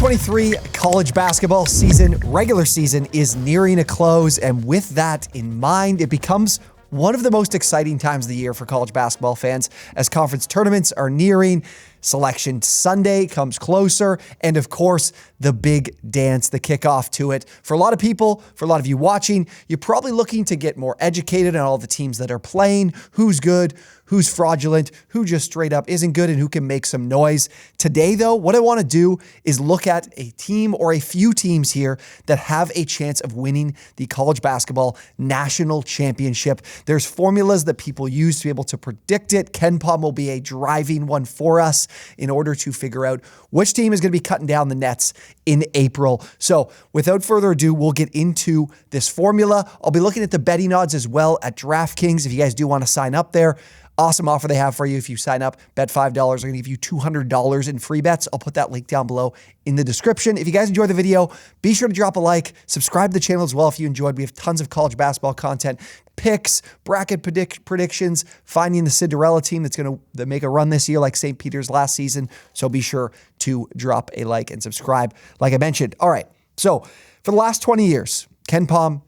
2023 college basketball season, regular season, is nearing a close, and with that in mind, it becomes one of the most exciting times of the year for college basketball fans as conference tournaments are nearing. Selection Sunday comes closer, and of course, the big dance, the kickoff to it. For a lot of people, for a lot of you watching, you're probably looking to get more educated on all the teams that are playing, who's good, who's fraudulent, who just straight up isn't good, and who can make some noise. Today, though, what I want to do is look at a team or a few teams here that have a chance of winning the college basketball national championship. There's formulas that people use to be able to predict it. KenPom will be a driving one for us in order to figure out which team is going to be cutting down the nets in April. So without further ado, we'll get into this formula. I'll be looking at the betting odds as well at DraftKings. If you guys do want to sign up there, awesome offer they have for you. If you sign up, bet $5, they're going to give you $200 in free bets. I'll put that link down below in the description. If you guys enjoyed the video, be sure to drop a like, subscribe to the channel as well if you enjoyed. We have tons of college basketball content, picks, bracket predictions, finding the Cinderella team that's going to make a run this year like St. Peter's last season. So be sure to drop a like and subscribe like I mentioned. All right, so for the last 20 years, KenPom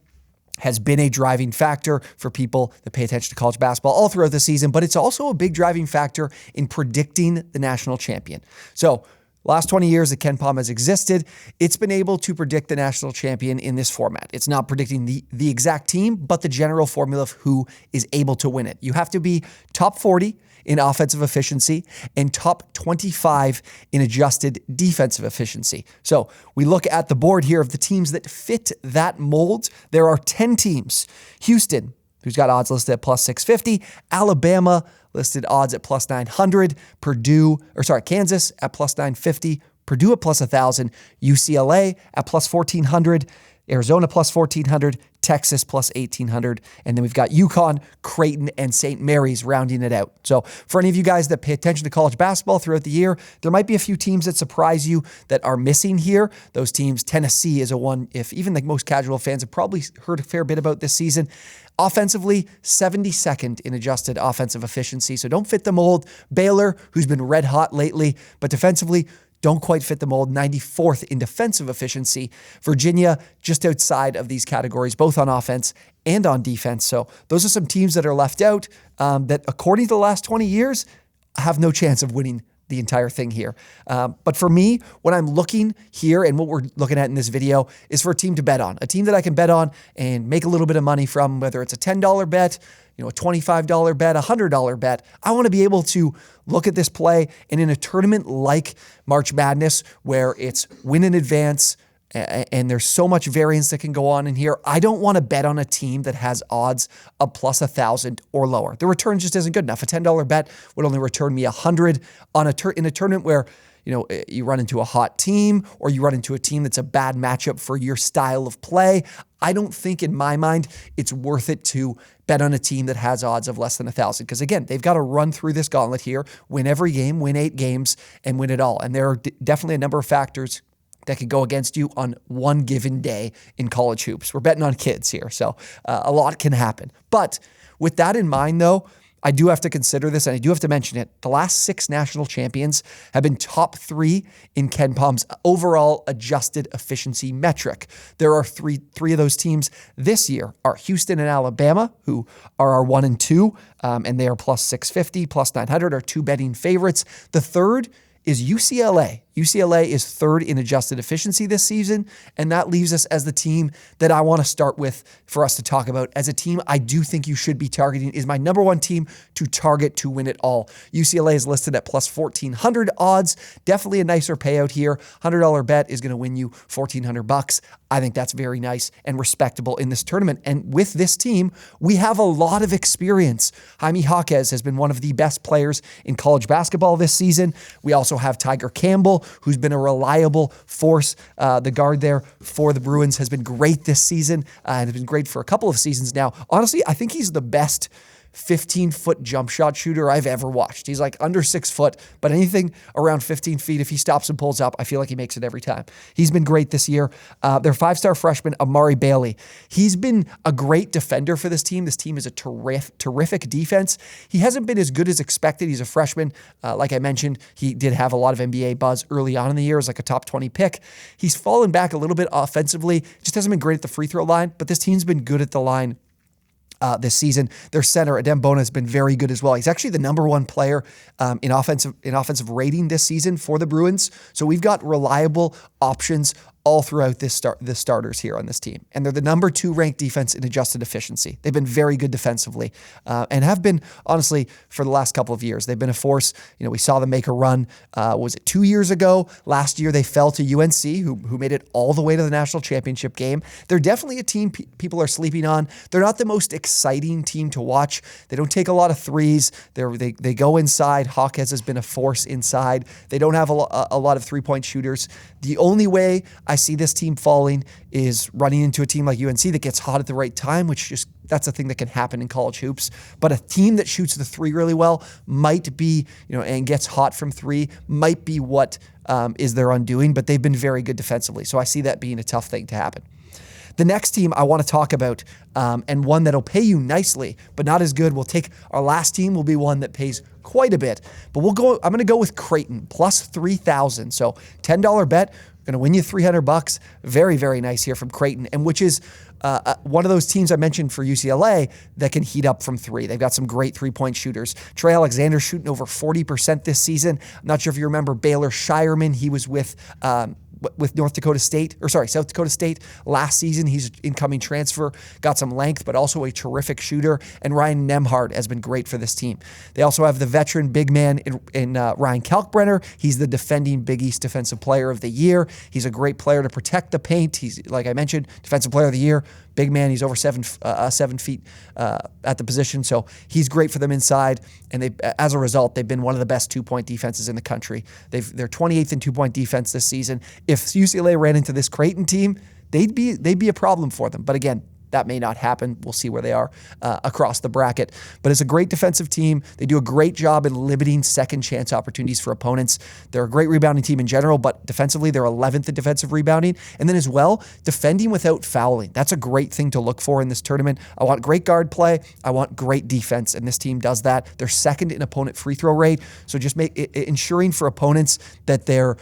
has been a driving factor for people that pay attention to college basketball all throughout the season, but it's also a big driving factor in predicting the national champion. So last 20 years that KenPom has existed, it's been able to predict the national champion in this format. It's not predicting the exact team, but the general formula of who is able to win it. You have to be top 40 in offensive efficiency and top 25 in adjusted defensive efficiency. So we look at the board here of the teams that fit that mold. There are 10 teams. Houston, who's got odds listed at plus 650. Alabama, listed odds at plus 900. Kansas at plus 950. Purdue at plus 1,000. UCLA at plus 1,400. Arizona plus 1,400, Texas plus 1,800, and then we've got UConn, Creighton, and St. Mary's rounding it out. So for any of you guys that pay attention to college basketball throughout the year, there might be a few teams that surprise you that are missing here. Those teams, Tennessee is a one, if even the most casual fans have probably heard a fair bit about this season. Offensively, 72nd in adjusted offensive efficiency, so don't fit the mold. Baylor, who's been red hot lately, but defensively, don't quite fit the mold, 94th in defensive efficiency. Virginia, just outside of these categories, both on offense and on defense. So those are some teams that are left out that, according to the last 20 years, have no chance of winning the entire thing here. But for me, what I'm looking here and what we're looking at in this video is for a team to bet on, a team that I can bet on and make a little bit of money from, whether it's a $10 bet, a $25 bet, a $100 bet. I want to be able to look at this play, and in a tournament like March Madness, where it's win in advance, and there's so much variance that can go on in here, I don't want to bet on a team that has odds of plus 1,000 or lower. The return just isn't good enough. A $10 bet would only return me 100 in a tournament where you run into a hot team or you run into a team that's a bad matchup for your style of play. I don't think in my mind it's worth it to bet on a team that has odds of less than 1,000 because, again, they've got to run through this gauntlet here, win every game, win 8 games, and win it all. And there are definitely a number of factors that could go against you on one given day in college hoops. We're betting on kids here, so a lot can happen. But with that in mind, though, I do have to consider this, and I do have to mention it. The last 6 national champions have been top 3 in KenPom's overall adjusted efficiency metric. There are three of those teams this year are Houston and Alabama, who are our 1 and 2, and they are plus 650, plus 900, are 2 betting favorites. The third is UCLA. UCLA is 3rd in adjusted efficiency this season, and that leaves us as the team that I want to start with for us to talk about. As a team I do think you should be targeting, is my number 1 team to target to win it all. UCLA is listed at plus 1,400 odds. Definitely a nicer payout here. $100 bet is going to win you $1,400. I think that's very nice and respectable in this tournament. And with this team, we have a lot of experience. Jaime Jaquez has been one of the best players in college basketball this season. We also have Tiger Campbell, who's been a reliable force. The guard there for the Bruins has been great this season and has been great for a couple of seasons now. Honestly, I think he's the best 15-foot jump shot shooter I've ever watched. He's like under 6 foot, but anything around 15 feet, if he stops and pulls up, I feel like he makes it every time. He's been great this year. Their 5-star freshman, Amari Bailey, he's been a great defender for this team. This team is a terrific defense. He hasn't been as good as expected. He's a freshman. Like I mentioned, he did have a lot of NBA buzz early on in the year as like a top 20 pick. He's fallen back a little bit offensively, just hasn't been great at the free throw line, but this team's been good at the line this season. Their center, Adem Bona, has been very good as well. He's actually the number 1 player in offensive rating this season for the Bruins. So we've got reliable options all throughout the starters here on this team. And they're the number 2 ranked defense in adjusted efficiency. They've been very good defensively and have been, honestly, for the last couple of years. They've been a force. We saw them make a run. Was it 2 years ago? Last year, they fell to UNC, who made it all the way to the national championship game. They're definitely a team people are sleeping on. They're not the most exciting team to watch. They don't take a lot of threes. They go inside. Hawkes has been a force inside. They don't have a lot of three-point shooters. The only way I see this team falling is running into a team like UNC that gets hot at the right time, that's a thing that can happen in college hoops. But a team that shoots the 3 really well might be, and gets hot from 3 might be what is their undoing, but they've been very good defensively. So I see that being a tough thing to happen. The next team I want to talk about, and one that'll pay you nicely, but not as good. Our last team will be one that pays quite a bit, but I'm going to go with Creighton plus 3,000. So $10 bet, going to win you $300. Very, very nice here from Creighton, and which is one of those teams I mentioned for UCLA that can heat up from 3. They've got some great 3-point shooters. Trey Alexander shooting over 40% this season. I'm not sure if you remember Baylor Shireman. He was with South Dakota State last season. He's an incoming transfer, got some length, but also a terrific shooter. And Ryan Nembhard has been great for this team. They also have the veteran big man in Ryan Kalkbrenner. He's the defending Big East Defensive Player of the Year. He's a great player to protect the paint. He's, like I mentioned, Defensive Player of the Year. Big man, he's over 7 feet at the position, so he's great for them inside. And as a result, they've been one of the best 2-point defenses in the country. They're 28th in 2-point defense this season. If UCLA ran into this Creighton team, they'd be a problem for them. But again, that may not happen. We'll see where they are across the bracket. But it's a great defensive team. They do a great job in limiting second chance opportunities for opponents. They're a great rebounding team in general, but defensively, they're 11th in defensive rebounding. And then as well, defending without fouling. That's a great thing to look for in this tournament. I want great guard play. I want great defense, and this team does that. They're second in opponent free throw rate. So just ensuring for opponents that they're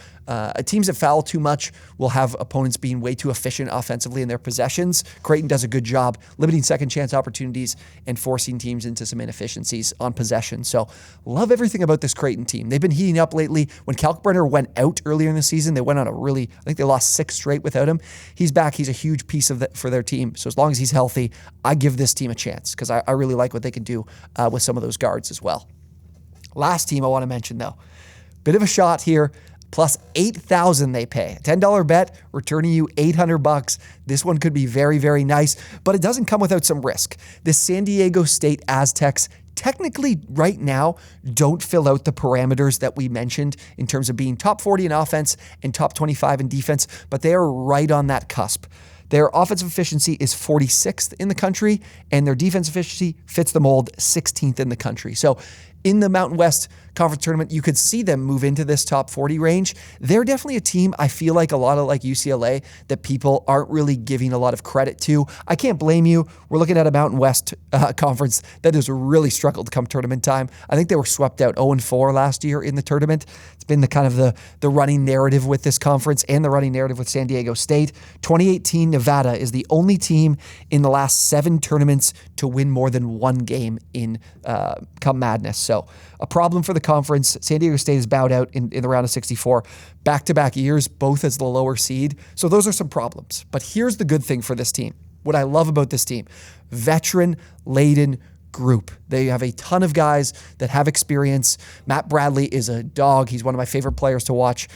teams that foul too much will have opponents being way too efficient offensively in their possessions. Creighton does a good job limiting second chance opportunities and forcing teams into some inefficiencies on possession. So love everything about this Creighton team. They've been heating up lately. When Kalkbrenner went out earlier in the season, they went on I think they lost 6 straight without him. He's back. He's a huge piece for their team. So as long as he's healthy, I give this team a chance because I really like what they can do with some of those guards as well. Last team I want to mention though, bit of a shot here. Plus 8,000 they pay. $10 bet, returning you $800. This one could be very, very nice, but it doesn't come without some risk. The San Diego State Aztecs technically right now don't fill out the parameters that we mentioned in terms of being top 40 in offense and top 25 in defense, but they are right on that cusp. Their offensive efficiency is 46th in the country, and their defense efficiency fits the mold, 16th in the country. So in the Mountain West Conference Tournament, you could see them move into this top 40 range. They're definitely a team, I feel like a lot of like UCLA, that people aren't really giving a lot of credit to. I can't blame you. We're looking at a Mountain West conference that has really struggled come tournament time. I think they were swept out 0-4 last year in the tournament. It's been the kind of the running narrative with this conference and the running narrative with San Diego State. 2018 Nevada is the only team in the last 7 tournaments to win more than 1 game in come Madness. So a problem for the conference. San Diego State has bowed out in the round of 64 back-to-back years, both as the lower seed. So those are some problems. But here's the good thing for this team. What I love about this team, veteran-laden group. They have a ton of guys that have experience. Matt Bradley is a dog. He's one of my favorite players to watch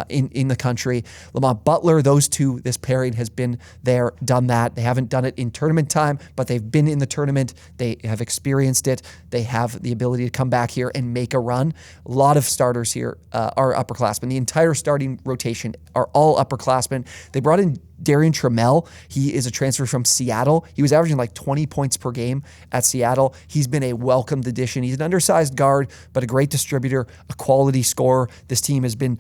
in the country. Lamont Butler, those two, this pairing has been there, done that. They haven't done it in tournament time, but they've been in the tournament. They have experienced it. They have the ability to come back here and make a run. A lot of starters here are upperclassmen. The entire starting rotation are all upperclassmen. They brought in Darian Trammell, he is a transfer from Seattle. He was averaging like 20 points per game at Seattle. He's been a welcomed addition. He's an undersized guard, but a great distributor, a quality scorer. This team has been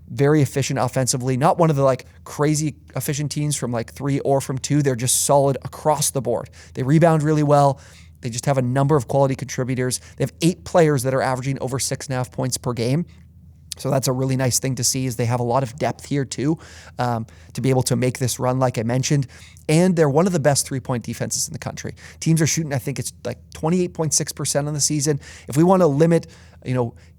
very efficient offensively. Not one of the like crazy efficient teams from like 3 or from 2. They're just solid across the board. They rebound really well. They just have a number of quality contributors. They have 8 players that are averaging over 6.5 points per game. So that's a really nice thing to see, is they have a lot of depth here too, to be able to make this run, like I mentioned. And they're one of the best 3-point defenses in the country. Teams are shooting, I think it's like 28.6% on the season. If we want to limit,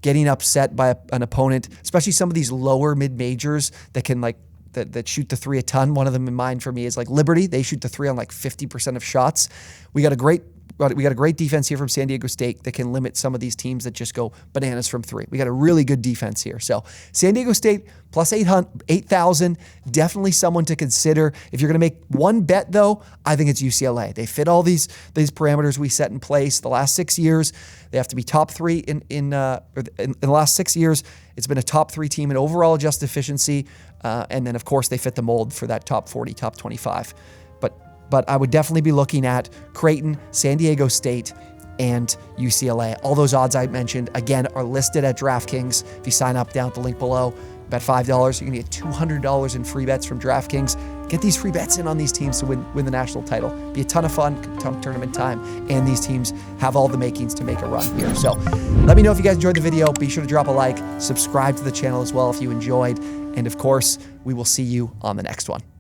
getting upset by an opponent, especially some of these lower mid-majors that can that shoot the 3 a ton. One of them in mind for me is like Liberty. They shoot the 3 on like 50% of shots. We got a great defense here from San Diego State that can limit some of these teams that just go bananas from 3. We got a really good defense here. So San Diego State plus 8,000, definitely someone to consider. If you're going to make one bet though, I think it's UCLA. They fit all these parameters we set in place the last 6 years. They have to be top 3 in the last 6 years. It's been a top 3 team in overall adjusted efficiency. And then of course they fit the mold for that top 40, top 25. But I would definitely be looking at Creighton, San Diego State, and UCLA. All those odds I mentioned, again, are listed at DraftKings. If you sign up down at the link below, bet $5, you're going to get $200 in free bets from DraftKings. Get these free bets in on these teams to win the national title. Be a ton of fun, ton tournament time, and these teams have all the makings to make a run here. So let me know if you guys enjoyed the video. Be sure to drop a like, subscribe to the channel as well if you enjoyed, and of course, we will see you on the next one.